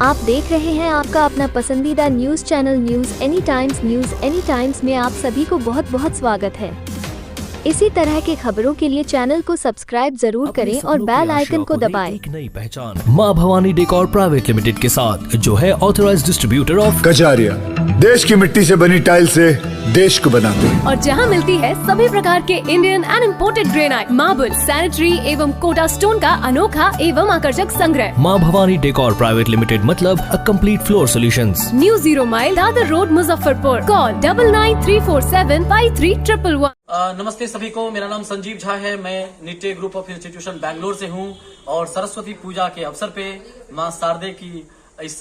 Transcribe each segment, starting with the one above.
आप देख रहे हैं आपका अपना पसंदीदा news channel news any times में आप सभी को बहुत बहुत स्वागत है। इसी तरह के खबरों के लिए चैनल को सब्सक्राइब जरूर करें और बेल आइकन को दबाएं। एक नई पहचान मां भवानी डेकोर प्राइवेट लिमिटेड के साथ, जो है ऑथराइज्ड डिस्ट्रीब्यूटर ऑफ कजारिया। देश की मिट्टी से बनी टाइल से देश को बनाते हैं। और जहां मिलती है सभी प्रकार के Indian and imported granite, marble, sanitary एवं कोटा स्टोन का अनोखा एवं आकर्षक संग्रह। मां भवानी डेकोर प्राइवेट लिमिटेड मतलब a complete floor solutions. New 0 mile Dadar road, Muzaffarpur. Call 9934753111। नमस्ते सभी को, मेरा नाम संजीव झा है। मैं Nitte group of institution Bangalore से हूं और सरस्वती पूजा के अवसर पे मां शारदे की इस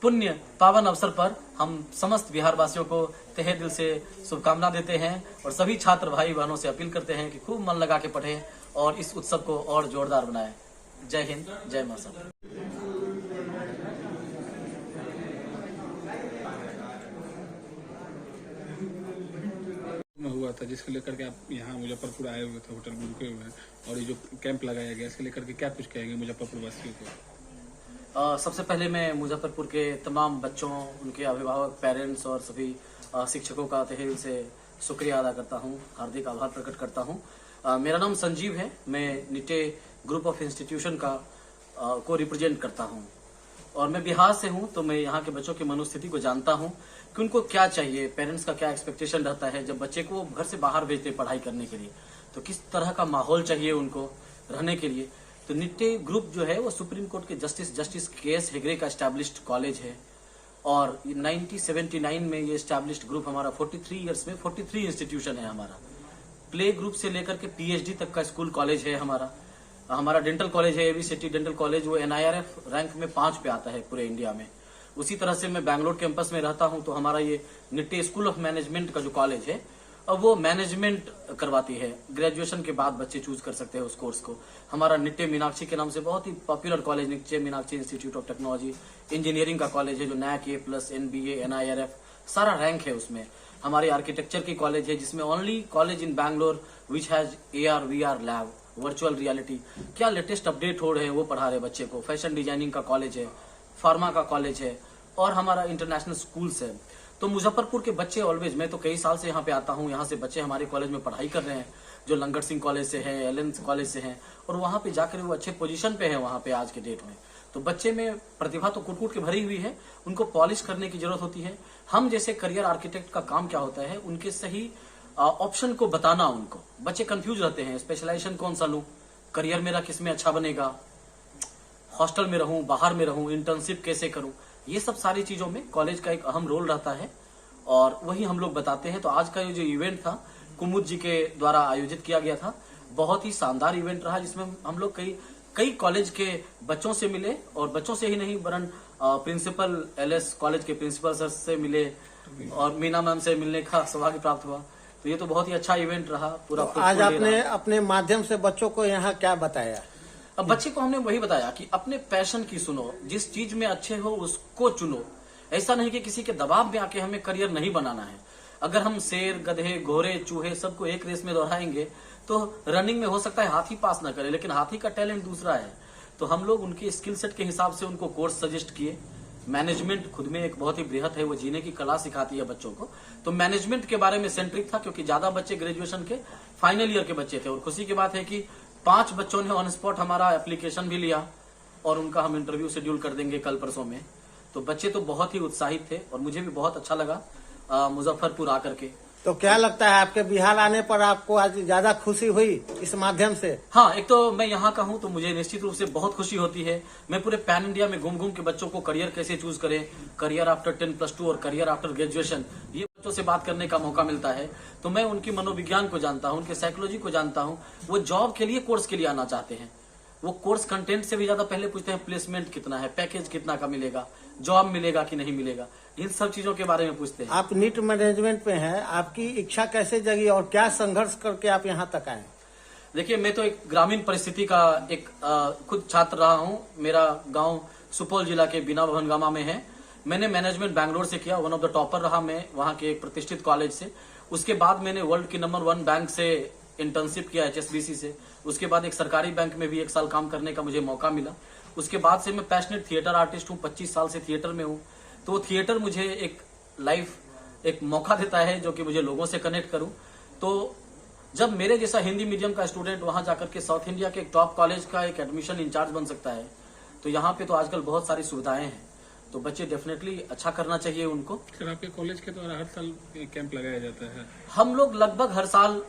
पुण्य पावन अवसर पर हम समस्त बिहार वासियों को तहे दिल से शुभकामना देते हैं और सभी छात्र भाई बहनों से अपील करते हैं कि खूब मन लगा के पढ़ें और इस उत्सव को और जोरदार बनाएं। जय हिंद, जय मां शारदा। हुआ था जिसको लेकर के आप यहाँ मुजफ्फरपुर आए हुए थे, होटल में रुके हुए हैं, और ये जो कैंप लगाया गया इसके लेकर के क्या कुछ कहेंगे मुजफ्फरपुर वासियों को? सबसे पहले मैं मुजफ्फरपुर के तमाम बच्चों, उनके अभिभावक, पेरेंट्स और सभी शिक्षकों का तहे दिल से शुक्रिया अदा करता हूँ, हार्दिक आभार प्रकट करता हूँ। मेरा नाम संजीव है। मैं निट्टे ग्रुप ऑफ इंस्टीट्यूशन को रिप्रेजेंट करता हूँ और मैं बिहार से हूँ, तो मैं यहाँ के बच्चों की मनोस्थिति को जानता हूँ कि उनको क्या चाहिए, पेरेंट्स का क्या एक्सपेक्टेशन रहता है जब बच्चे को घर से बाहर भेजते पढ़ाई करने के लिए, तो किस तरह का माहौल चाहिए उनको रहने के लिए। तो निट्टे ग्रुप जो है वो सुप्रीम कोर्ट के जस्टिस के.एस. हेगड़े का एस्टैब्लिश्ड कॉलेज है और 1979 में ये एस्टैब्लिश्ड ग्रुप हमारा 43 इयर्स में 43 इंस्टीट्यूशन है हमारा। प्ले ग्रुप से लेकर के पीएचडी तक का स्कूल कॉलेज है हमारा डेंटल कॉलेज है, एवी सिटी डेंटल कॉलेज, वो NIRF रैंक में 5 पे आता है पूरे इंडिया में। उसी तरह से मैं बैंगलोर कैंपस में रहता हूं, तो हमारा ये निट्टे स्कूल ऑफ मैनेजमेंट का जो कॉलेज है, अब वो मैनेजमेंट करवाती है। ग्रेजुएशन के बाद बच्चे चूज कर सकते हैं उस कोर्स को। हमारा निट्टे मीनाक्षी के नाम से बहुत ही popular college Nitte Meenakshi institute of technology engineering का कॉलेज है, जो NAC A+, NBA, NIRF सारा रैंक है उसमें। हमारी आर्किटेक्चर की कॉलेज है, जिसमें only college in Bangalore which has AR VR lab, virtual reality, क्या लेटेस्ट अपडेट हो रहे हैं वो पढ़ा रहे बच्चे को। फैशन डिजाइनिंग का कॉलेज है, फार्मा का कॉलेज है और हमारा इंटरनेशनल स्कूल्स है। तो मुजफ्फरपुर के बच्चे ऑलवेज, मैं तो कई साल से यहाँ पे आता हूँ, यहाँ से बच्चे हमारे कॉलेज में पढ़ाई कर रहे हैं, जो लंगट सिंह कॉलेज से हैं, एलन कॉलेज से हैं, और वहाँ पे जाकर वो अच्छे पोजीशन पे हैं वहाँ पे आज के डेट में। तो बच्चे में प्रतिभा तो कूट-कूट के भरी हुई है, उनको पॉलिश करने की जरूरत होती है। हम जैसे करियर आर्किटेक्ट का काम क्या होता है, उनके सही ऑप्शन को बताना उनको। बच्चे कंफ्यूज रहते हैं, स्पेशलाइजेशन कौन सा लूं, करियर मेरा किस में अच्छा बनेगा, हॉस्टल में रहूं, बाहर में रहूं, इंटर्नशिप कैसे करूं, ये सब सारी चीजों में कॉलेज का एक अहम रोल रहता है और वही हम लोग बताते हैं। तो आज का ये जो इवेंट था, कुमुद जी के द्वारा आयोजित किया गया था, बहुत ही शानदार इवेंट रहा, जिसमें हम लोग कई कॉलेज के बच्चों से मिले और बच्चों से ही नहीं वरन प्रिंसिपल LS कॉलेज के प्रिंसिपल सर से मिले और मीना मैम से मिलने का सौभाग्य प्राप्त हुआ। तो ये तो बहुत ही अच्छा इवेंट रहा पूरा। तो आज आपने अपने माध्यम से बच्चों को यहाँ क्या बताया? अब बच्चे को हमने वही बताया कि अपने पैशन की सुनो, जिस चीज में अच्छे हो उसको चुनो। ऐसा नहीं कि किसी के दबाव में आके हमें करियर नहीं बनाना है। अगर हम शेर, गधे, घोड़े, चूहे सबको एक रेस में दौड़ाएंगे तो रनिंग में हो सकता है हाथी पास ना करे, लेकिन हाथी का टैलेंट दूसरा है। तो हम लोग उनके स्किल सेट के हिसाब से उनको कोर्स सजेस्ट किए। मैनेजमेंट खुद में एक बहुत ही बृहत है, वो जीने की कला सिखाती है बच्चों को। तो मैनेजमेंट के बारे में सेंट्रिक था, क्योंकि ज्यादा बच्चे ग्रेजुएशन के फाइनल ईयर के बच्चे थे और खुशी की बात है कि 5 बच्चों ने ऑन स्पॉट हमारा एप्लीकेशन भी लिया और उनका हम इंटरव्यू शेड्यूल कर देंगे कल परसों में। तो बच्चे तो बहुत ही उत्साहित थे और मुझे भी बहुत अच्छा लगा मुजफ्फरपुर आकर के। तो क्या लगता है आपके बिहार आने पर आपको आज ज्यादा खुशी हुई इस माध्यम से? हाँ, एक तो मैं यहाँ का हूँ तो मुझे निश्चित रूप से बहुत खुशी होती है। मैं पूरे पैन इंडिया में घूम के बच्चों को करियर कैसे चूज करें, करियर आफ्टर 10+2 और करियर आफ्टर ग्रेजुएशन, ये बच्चों से बात करने का मौका मिलता है। तो मैं उनकी मनोविज्ञान को जानता हूँ, उनके साइकोलॉजी को जानता हूँ। वो जॉब के लिए कोर्स के लिए आना चाहते हैं, वो कोर्स कंटेंट से भी ज्यादा पहले पूछते हैं प्लेसमेंट कितना है, पैकेज कितना का मिलेगा, जॉब मिलेगा कि नहीं मिलेगा, इन सब चीजों के बारे में पूछते हैं। आप नीट मैनेजमेंट में हैं, आपकी इच्छा कैसे जगी और क्या संघर्ष करके आप यहाँ तक आए? देखिए, मैं तो एक ग्रामीण परिस्थिति का एक खुद छात्र रहा हूँ। मेरा गांव सुपौल जिला के बिना भवन गामा में है। मैंने मैनेजमेंट बैंगलोर से किया, 1 ऑफ द टॉपर रहा मैं वहां के एक प्रतिष्ठित कॉलेज से। उसके बाद मैंने वर्ल्ड की नंबर 1 बैंक से इंटर्नशिप किया HSBC से। उसके बाद एक सरकारी बैंक में भी 1 साल काम करने का मुझे मौका मिला। उसके बाद से मैं पैशनेट थिएटर आर्टिस्ट हूँ, 25 साल से थिएटर में हूँ। तो थिएटर मुझे एक मौका देता है जो कि मुझे लोगों से कनेक्ट करूं। तो जब मेरे जैसा हिंदी मीडियम का स्टूडेंट वहां जाकर के साउथ इंडिया के एक टॉप कॉलेज का एक एडमिशन इंचार्ज बन सकता है, तो यहाँ पे तो आजकल बहुत सारी सुविधाएं हैं, तो बच्चे डेफिनेटली अच्छा करना चाहिए उनको। सर, आपके कॉलेज के द्वारा हर साल कैंप लगाया जाता है? हम लोग लगभग हर साल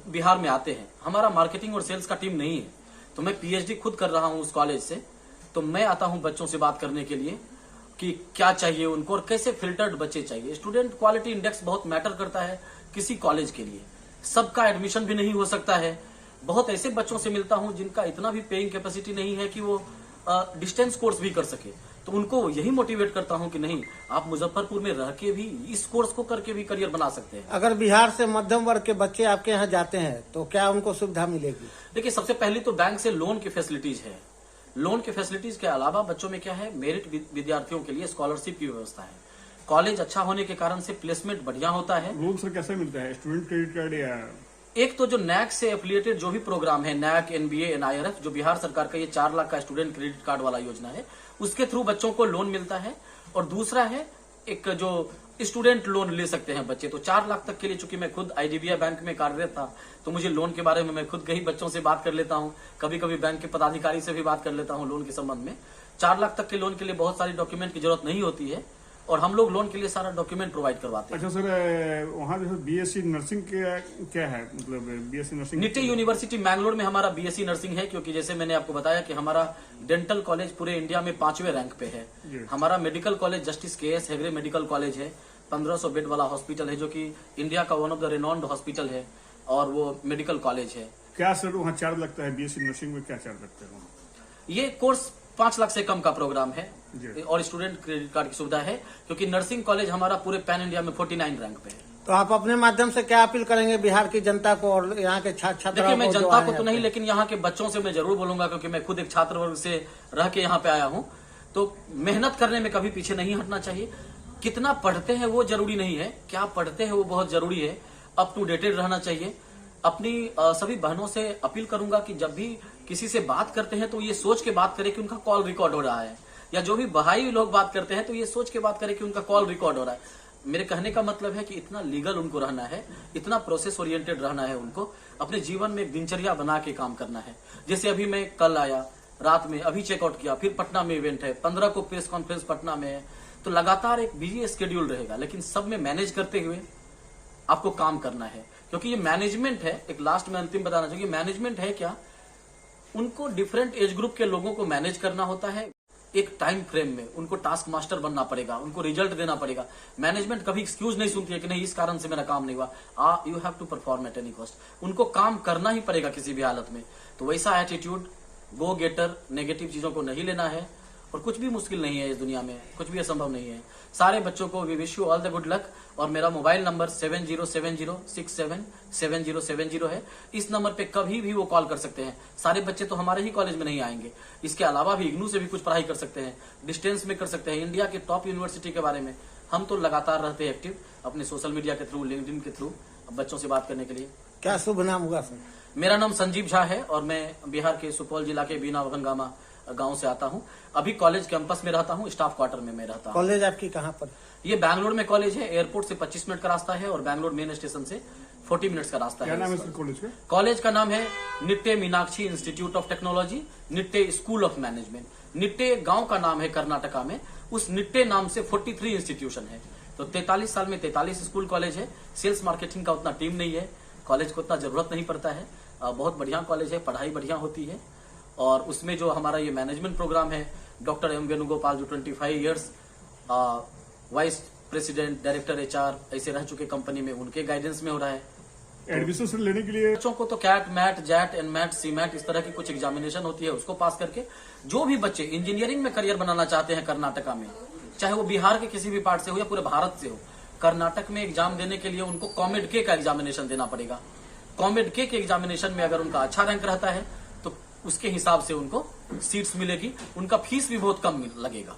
बिहार में आते हैं। हमारा मार्केटिंग और सेल्स का टीम नहीं है, तो मैं PhD खुद कर रहा हूँ उस कॉलेज से। तो मैं आता हूँ बच्चों से बात करने के लिए कि क्या चाहिए उनको और कैसे फिल्टर्ड बच्चे चाहिए। स्टूडेंट क्वालिटी इंडेक्स बहुत मैटर करता है किसी कॉलेज के लिए। सबका एडमिशन भी नहीं हो सकता है। बहुत ऐसे बच्चों से मिलता हूं जिनका इतना भी पेइंग कैपेसिटी नहीं है कि वो डिस्टेंस कोर्स भी कर सके, तो उनको यही मोटिवेट करता हूं कि नहीं, आप मुजफ्फरपुर में रह के भी इस कोर्स को करके भी करियर बना सकते हैं। अगर बिहार से मध्यम वर्ग के बच्चे आपके यहाँ जाते हैं तो क्या उनको सुविधा मिलेगी? देखिए, सबसे पहले तो बैंक से लोन की फैसिलिटीज है। लोन के फैसिलिटीज के अलावा बच्चों में क्या है, मेरिट विद्यार्थियों के लिए स्कॉलरशिप की व्यवस्था है। कॉलेज अच्छा होने के कारण से प्लेसमेंट बढ़िया होता है। लोन सर कैसे मिलता है? स्टूडेंट क्रेडिट कार्ड या एक तो जो NAC से एफिलिएटेड जो भी प्रोग्राम है, NAC, NBA, NIRF, जो बिहार सरकार का ये 4 लाख का स्टूडेंट क्रेडिट कार्ड वाला योजना है, उसके थ्रू बच्चों को लोन मिलता है। और दूसरा है एक जो स्टूडेंट लोन ले सकते हैं बच्चे, तो 4 लाख तक के लिए, चूंकि मैं खुद IDBI बैंक में कार्यरत था, तो मुझे लोन के बारे में मैं खुद कई बच्चों से बात कर लेता हूँ, कभी कभी बैंक के पदाधिकारी से भी बात कर लेता हूँ लोन के संबंध में। 4 लाख तक के लोन के लिए बहुत सारी डॉक्यूमेंट की जरूरत नहीं होती है और हम लोग लोन के लिए सारा डॉक्यूमेंट प्रोवाइड करवाते हैं। अच्छा सर, वहाँ जैसे BSc नर्सिंग क्या है, मतलब BSc nursing? Nitte university Mangalore में हमारा BSc नर्सिंग है, क्योंकि जैसे मैंने आपको बताया कि हमारा डेंटल कॉलेज पूरे इंडिया में 5वें रैंक पे है। हमारा medical college justice KS Hegde medical college है, 1500 बेड वाला हॉस्पिटल है, जो कि इंडिया का वन ऑफ द रेनॉन्ड हॉस्पिटल है और वो मेडिकल कॉलेज है। क्या सर वहाँ चार्ज लगता है? BSc नर्सिंग में क्या चार्ज लगता है वहाँ? ये कोर्स 5 लाख से कम का प्रोग्राम है जी। और स्टूडेंट क्रेडिट कार्ड की सुविधा है, क्योंकि नर्सिंग कॉलेज हमारा पूरे पैन इंडिया में 49 रैंक पे है। तो आप अपने माध्यम से क्या अपील करेंगे बिहार की जनता को और यहाँ के छात्र? देखिए, मैं जनता को तो नहीं, लेकिन यहाँ के बच्चों से मैं जरूर बोलूंगा, क्योंकि मैं खुद एक छात्र वर्ग से रह के यहाँ पे आया हूँ। तो मेहनत करने में कभी पीछे नहीं हटना चाहिए। कितना पढ़ते हैं वो जरूरी नहीं है, क्या पढ़ते हैं वो बहुत जरूरी है। अप टू डेटेड रहना चाहिए। अपनी सभी बहनों से अपील करूंगा कि जब भी किसी से बात करते हैं तो ये सोच के बात करें कि उनका कॉल रिकॉर्ड हो रहा है, या जो भी भाई लोग बात करते हैं तो ये सोच के बात करें कि उनका कॉल रिकॉर्ड हो रहा है। मेरे कहने का मतलब है कि इतना लीगल उनको रहना है, इतना प्रोसेस ओरिएंटेड रहना है उनको, अपने जीवन में एक दिनचर्या बना के काम करना है। जैसे अभी मैं कल आया रात में, अभी चेकआउट किया, फिर पटना में इवेंट है, 15 को प्रेस कॉन्फ्रेंस पटना में है, तो लगातार एक बिजी स्केड्यूल रहेगा, लेकिन सब में मैनेज करते हुए आपको काम करना है। क्योंकि ये मैनेजमेंट है, एक लास्ट में अंतिम बताना चाहिए, मैनेजमेंट है क्या, उनको डिफरेंट एज ग्रुप के लोगों को मैनेज करना होता है। एक टाइम फ्रेम में उनको टास्क मास्टर बनना पड़ेगा, उनको रिजल्ट देना पड़ेगा। मैनेजमेंट कभी एक्सक्यूज नहीं सुनती है कि नहीं इस कारण से मेरा काम नहीं हुआ। You have to perform at any cost. उनको काम करना ही पड़ेगा किसी भी हालत में। तो वैसा एटीट्यूड, गो गेटर, नेगेटिव चीजों को नहीं लेना है। और कुछ भी मुश्किल नहीं है इस दुनिया में, कुछ भी असंभव नहीं है। सारे बच्चों को we wish you all the good luck. और मेरा मोबाइल नंबर 7070677070 है। इस नंबर पे कभी भी वो कॉल कर सकते हैं। सारे बच्चे तो हमारे ही कॉलेज में नहीं आएंगे, इसके अलावा भी इग्नू से भी कुछ पढ़ाई कर सकते हैं, डिस्टेंस में कर सकते हैं। इंडिया के टॉप यूनिवर्सिटी के बारे में हम तो लगातार रहते हैं एक्टिव, अपने सोशल मीडिया के थ्रू, लिंक्डइन के थ्रू, बच्चों से बात करने के लिए। क्या शुभ नाम हुआ सर? मेरा नाम संजीव झा है और मैं बिहार के सुपौल जिला के बीना वगनगामा गांव से आता हूं। अभी कॉलेज कैंपस में रहता हूं, स्टाफ क्वार्टर में मैं रहता हूं। कॉलेज आपकी कहाँ पर? ये बैंगलोर में कॉलेज है। एयरपोर्ट से 25 मिनट का रास्ता है और बैंगलोर मेन स्टेशन से 40 मिनट्स का रास्ता क्या है। नाम है सर कॉलेज का? कॉलेज का नाम है Nitte Meenakshi institute of technology, Nitte school of management. Nitte गांव का नाम है कर्नाटका में, उस निट्टे नाम से 43 इंस्टीट्यूशन है। तो 43 साल में 43 स्कूल कॉलेज है। सेल्स मार्केटिंग का उतना टीम नहीं है, कॉलेज को उतना जरूरत नहीं पड़ता है। बहुत बढ़िया कॉलेज है, पढ़ाई बढ़िया होती है। और उसमें जो हमारा ये मैनेजमेंट प्रोग्राम है, डॉक्टर एम वेणुगोपाल जो 25 years vice president, director HR ऐसे रह चुके कंपनी में, उनके गाइडेंस में हो रहा है। एडमिशन सर लेने के लिए बच्चों को तो CAT, MAT, XAT, NMAT, CMAT इस तरह की कुछ एग्जामिनेशन होती है, उसको पास करके जो भी बच्चे इंजीनियरिंग में करियर बनाना चाहते हैं कर्नाटका में, चाहे वो बिहार के किसी भी पार्ट से हो या पूरे भारत से हो, कर्नाटक में एग्जाम देने के लिए उनको कॉमेड-के का एग्जामिनेशन देना पड़ेगा। कॉमेड-के के एग्जामिनेशन में अगर उनका अच्छा रैंक रहता है तो उसके हिसाब से उनको सीट्स मिलेगी। उनका फीस भी बहुत कम लगेगा।